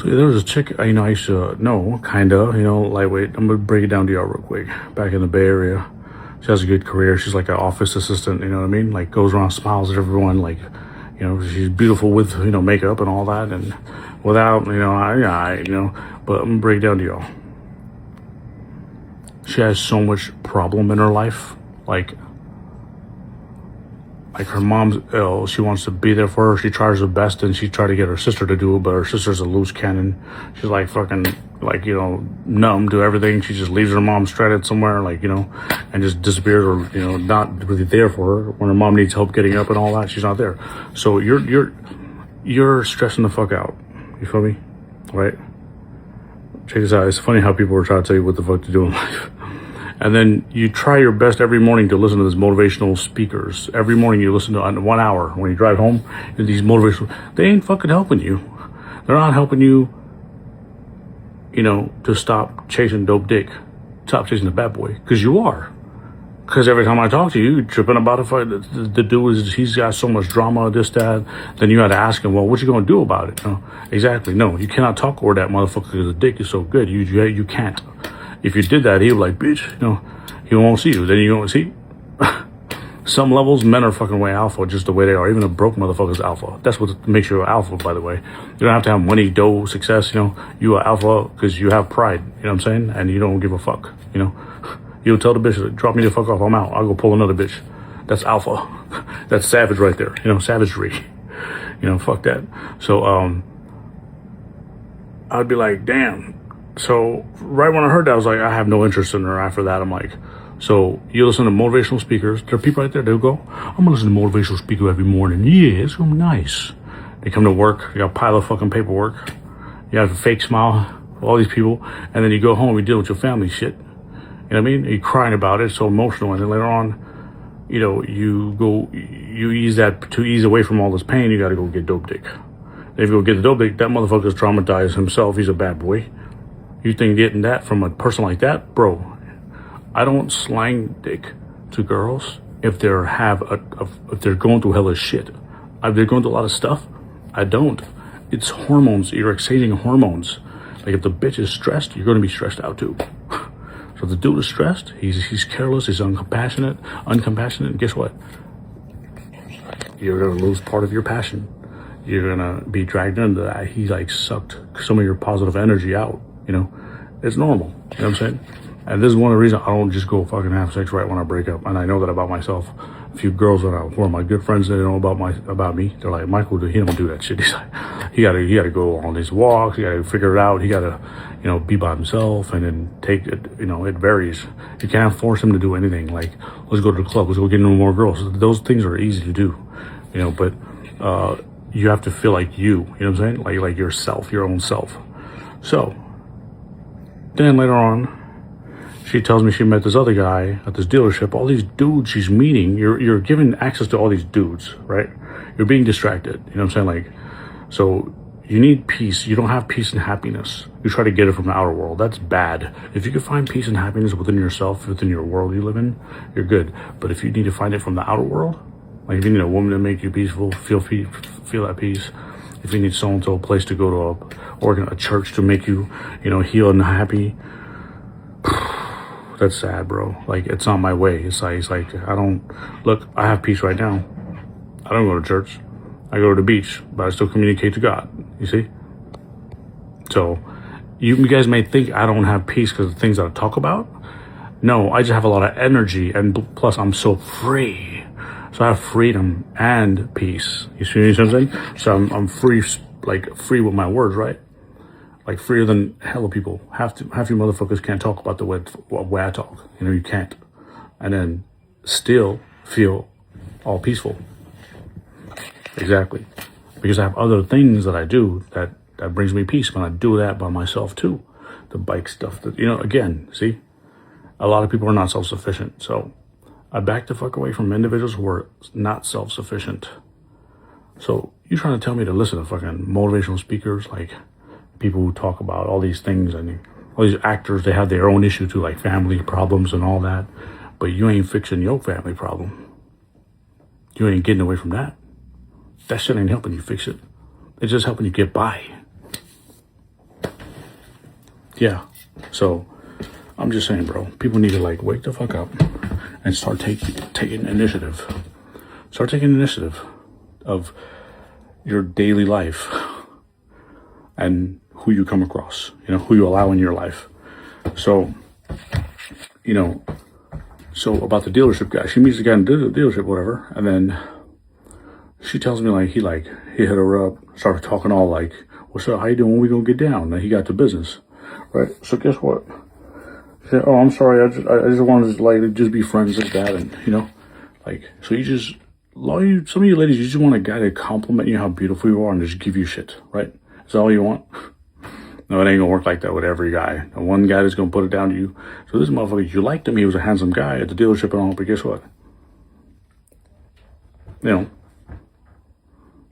So there was a chick, I used to know, kinda, lightweight. I'm gonna break it down to y'all real quick. Back in the Bay Area, she has a good career. She's like an office assistant, you know what I mean? Like goes around, smiles at everyone, like, she's beautiful with, makeup and all that, and without, but I'm gonna break it down to y'all. She has so much problem in her life, like her mom's ill. She wants to be there for her. She tries her best, and she tried to get her sister to do it, but her sister's a loose cannon. She's like fucking, numb to everything. She just leaves her mom stranded somewhere, and just disappears, or, not really there for her. When her mom needs help getting up and all that, she's not there. So you're stressing the fuck out. You feel me? Right? Check this out. It's funny how people are trying to tell you what the fuck to do in life. And then you try your best every morning to listen to these motivational speakers. Every morning you listen to 1 hour when you drive home. These motivational, they ain't fucking helping you. They're not helping you, to stop chasing dope dick. Stop chasing the bad boy. Because you are. Because every time I talk to you, you're tripping about it. The dude he's got so much drama, this, that. Then you had to ask him, well, what you going to do about it? No, exactly. No, you cannot talk over that motherfucker because the dick is so good. You can't. If you did that, he would like, bitch, he won't see you. Then you won't see. Some levels, men are fucking way alpha, just the way they are. Even a broke motherfucker's alpha. That's what makes you an alpha, by the way. You don't have to have money, dough, success, You are alpha because you have pride, you know what I'm saying? And you don't give a fuck, You'll tell the bitch, drop me the fuck off, I'm out. I'll go pull another bitch. That's alpha. That's savage right there, savagery. Fuck that. So, I'd be like, damn. So right when I heard that, I was like, I have no interest in her. After that, I'm like, so you listen to motivational speakers. There are people right there, they'll go, I'm gonna listen to motivational speaker every morning. Yeah, it's gonna be nice. They come to work, you got a pile of fucking paperwork. You have a fake smile, all these people. And then you go home, you deal with your family shit. You know what I mean? You're crying about it, it's so emotional. And then later on, you ease away from all this pain, you gotta go get dope dick. If you go get the dope dick, that motherfucker's traumatized himself. He's a bad boy. You think getting that from a person like that? Bro, I don't slang dick to girls if if they're going through hella shit. If they're going through a lot of stuff, I don't. It's hormones. You're exciting hormones. Like if the bitch is stressed, you're going to be stressed out too. So if the dude is stressed, he's careless, he's uncompassionate, and guess what? You're going to lose part of your passion. You're going to be dragged into that. He sucked some of your positive energy out. It's normal. You know what I'm saying? And this is one of the reasons I don't just go fucking have sex right when I break up. And I know that about myself. A few girls who are my good friends that know about me, they're like, Michael, he don't do that shit. He's like, he gotta go on these walks. He gotta figure it out. He gotta, be by himself and then take it. It varies. You can't force him to do anything. Like, let's go to the club. Let's go get into more girls. Those things are easy to do, but you have to feel like you know what I'm saying? Like yourself, your own self. So, then later on, she tells me she met this other guy at this dealership. All these dudes she's meeting, you're giving access to all these dudes, right? You're being distracted. You know what I'm saying? So you need peace. You don't have peace and happiness. You try to get it from the outer world. That's bad. If you can find peace and happiness within yourself, within your world you live in, you're good. But if you need to find it from the outer world, like if you need a woman to make you peaceful, feel that peace. If you need so-and-so place to go to a church to make you, heal and happy, that's sad, bro. Like, it's not my way. It's like, I have peace right now. I don't go to church. I go to the beach, but I still communicate to God. You see? So, you guys may think I don't have peace because of the things that I talk about. No, I just have a lot of energy, and plus I'm so free. So I have freedom and peace. You see what I'm saying? So I'm free, free with my words, right? Like freer than hella people. Half you motherfuckers can't talk about the way I talk. You can't. And then still feel all peaceful. Exactly. Because I have other things that I do that brings me peace. When I do that by myself too. The bike stuff that, again, see? A lot of people are not self-sufficient. So I back the fuck away from individuals who are not self-sufficient. So you're trying to tell me to listen to fucking motivational speakers, like people who talk about all these things, and all these actors, they have their own issue too, like family problems and all that. But you ain't fixing your family problem. You ain't getting away from that. That shit ain't helping you fix it. It's just helping you get by. Yeah. So I'm just saying, bro, people need to like wake the fuck up and start taking initiative. Start taking initiative of your daily life and who you come across, who you allow in your life. So, so about the dealership guy, she meets the guy in the dealership, whatever, and then she tells me like he hit her up, started talking all like, "What's up? How you doing? When we gonna get down?" And he got to business, right? So guess what? She said, "Oh, I'm sorry. I just wanted to like just be friends like that, and so you just some of you ladies, you just want a guy to compliment you how beautiful you are and just give you shit, right? Is that all you want?" No, it ain't gonna work like that with every guy. And one guy that's gonna put it down to you. So this motherfucker, you liked him, he was a handsome guy at the dealership and all, but guess what?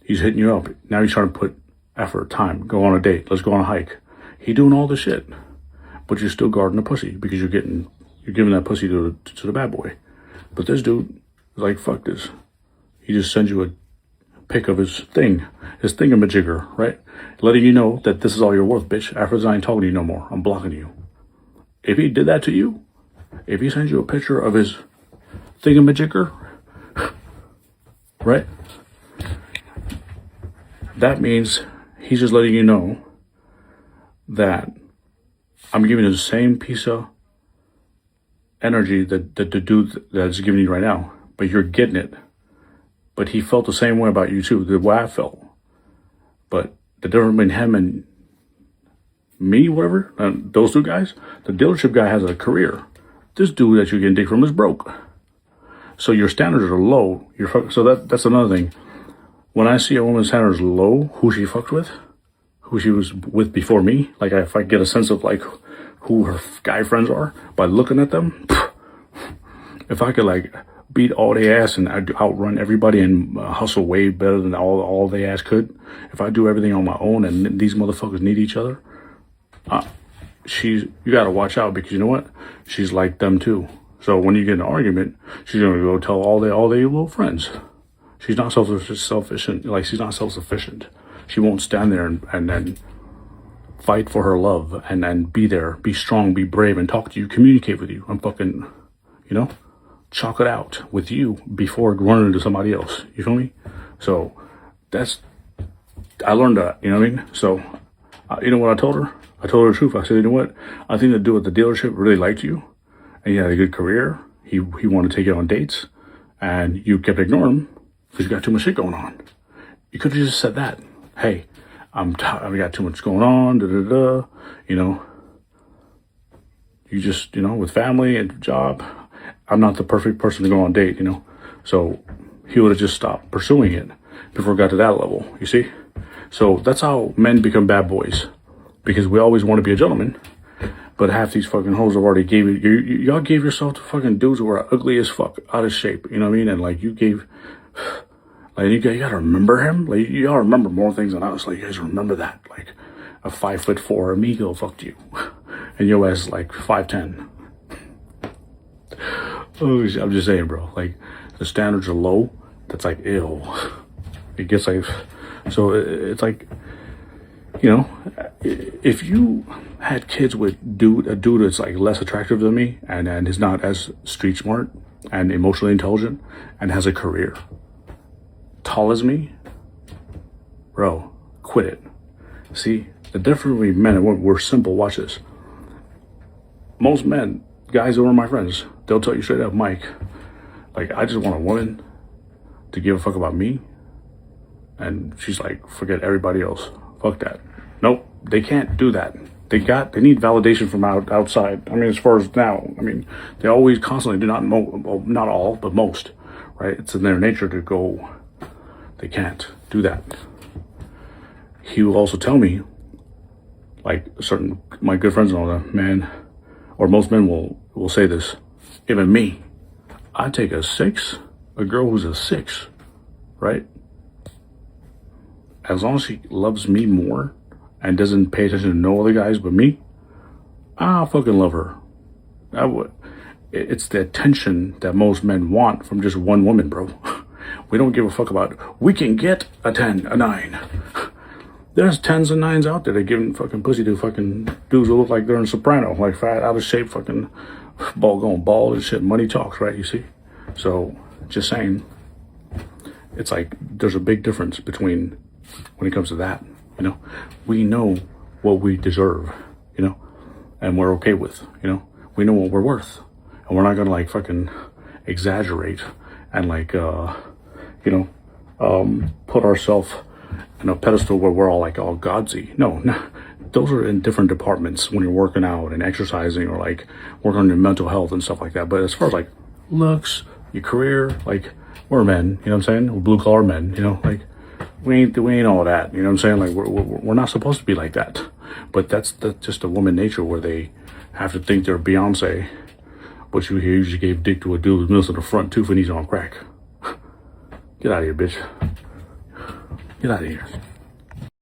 He's hitting you up. Now he's trying to put effort, time, go on a date, let's go on a hike. He doing all this shit. But you're still guarding the pussy because you're giving that pussy to the bad boy. But this dude is like, fuck this. He just sends you a pic of his thingamajigger, right? Letting you know that this is all you're worth, bitch. After this, I ain't talking to you no more. I'm blocking you. If he did that to you, if he sends you a picture of his thingamajigger, right? That means he's just letting you know that I'm giving you the same piece of energy that the dude that's giving you right now, but you're getting it. But he felt the same way about you too, the way I felt. But the difference between him and me, whatever, those two guys, the dealership guy has a career. This dude that you're getting dick from is broke. So your standards are low. So that's another thing. When I see a woman's standards low, who she fucked with, who she was with before me, like if I get a sense of like who her guy friends are by looking at them, if I could like beat all they ass and I'd outrun everybody and hustle way better than all they ass could, if I do everything on my own and these motherfuckers need each other, you gotta watch out because you know what? She's like them too. So when you get in an argument, she's gonna go tell all their little friends. She's not self-sufficient. Like she's not self-sufficient. She won't stand there and then fight for her love and then be there, be strong, be brave, and talk to you, communicate with you. I'm fucking, chalk it out with you before running into somebody else. You feel me? So I learned that. You know what I mean? So you know what I told her? I told her the truth. I said, you know what? I think the dude at the dealership really liked you, and you had a good career. He wanted to take you on dates, and you kept ignoring him because you got too much shit going on. You could have just said that. Hey, I got too much going on. You just with family and job. I'm not the perfect person to go on a date. So he would have just stopped pursuing it before it got to that level. You see? So that's how men become bad boys. Because we always want to be a gentleman, but half these fucking hoes have already gave you. Y'all gave yourself to fucking dudes who are ugly as fuck, out of shape. You know what I mean? And like you gotta remember him. Like y'all remember more things than us. Like you guys remember that. Like a 5'4" amigo fucked you, and your ass is like 5'10". Oh, I'm just saying, bro. Like the standards are low. That's like ew. It gets like so. It's like. If you had kids with a dude that's like less attractive than me and is not as street smart and emotionally intelligent and has a career, tall as me, bro, quit it. See, the difference between men and women, we're simple. Watch this. Most men, guys who are my friends, they'll tell you straight up, Mike, like, I just want a woman to give a fuck about me. And she's like, forget everybody else. Fuck that. Nope, they can't do that. They need validation from outside. I mean, as far as now, they always constantly do not all, but most, right? It's in their nature to go, they can't do that. He will also tell me, like my good friends and all that, man, or most men will say this, even me, I take a girl who's a 6, right? As long as she loves me more and doesn't pay attention to no other guys but me, I'll fucking love her. I would. It's the attention that most men want from just one woman, bro. We don't give a fuck about, we can get a 10, a 9. There's tens and nines out there that giving fucking pussy to fucking dudes who look like they're in Soprano, like fat, out of shape, fucking going bald and shit. Money talks, right? You see? So, just saying, it's like there's a big difference between when it comes to that. You know, we know what we deserve, you know, and we're okay with, you know, we know what we're worth, and we're not gonna like fucking exaggerate and like, put ourselves in a pedestal where we're all like all godsy. No, those are in different departments when you're working out and exercising or like working on your mental health and stuff like that. But as far as like looks, your career, like we're men, you know what I'm saying? We're blue collar men, you know, like we ain't all that, you know what I'm saying? Like we're not supposed to be like that. But that's just a woman nature where they have to think they're Beyonce, but you usually gave dick to a dude with missing the front tooth and he's on crack. Get out of here, bitch. Get out of here.